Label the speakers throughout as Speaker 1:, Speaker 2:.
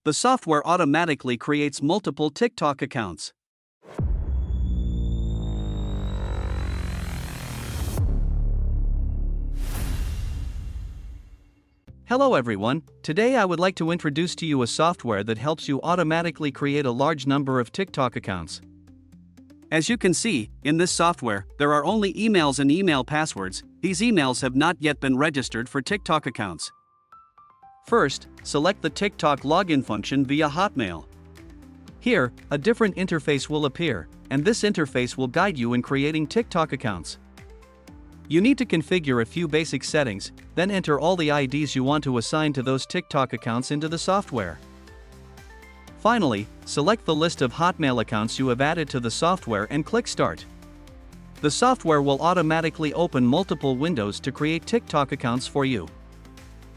Speaker 1: The software automatically creates multiple TikTok accounts. Hello everyone, today I would like to introduce to you a software that helps you automatically create a large number of TikTok accounts. As you can see, in this software, there are only emails and email passwords. These emails have not yet been registered for TikTok accounts. First, select the TikTok login function via Hotmail. Here, a different interface will appear, and this interface will guide you in creating TikTok accounts. You need to configure a few basic settings, then enter all the IDs you want to assign to those TikTok accounts into the software. Finally, select the list of Hotmail accounts you have added to the software and click Start. The software will automatically open multiple windows to create TikTok accounts for you.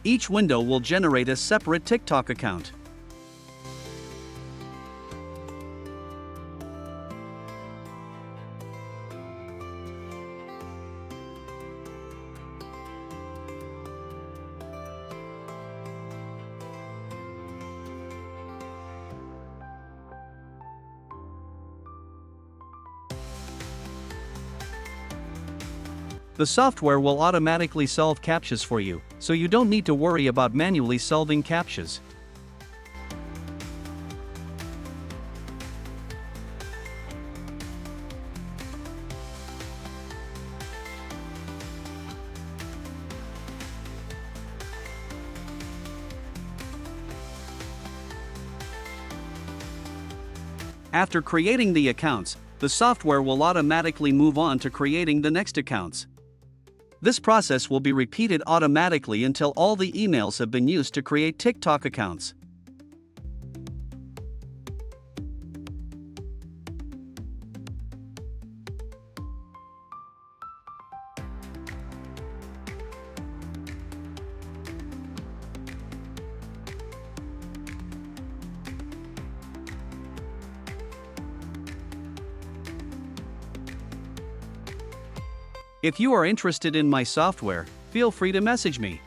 Speaker 1: Each window will generate a separate TikTok account. The software will automatically solve CAPTCHAs for you, so you don't need to worry about manually solving CAPTCHAs. After creating the accounts, the software will automatically move on to creating the next accounts. This process will be repeated automatically until all the emails have been used to create TikTok accounts. If you are interested in my software, feel free to message me.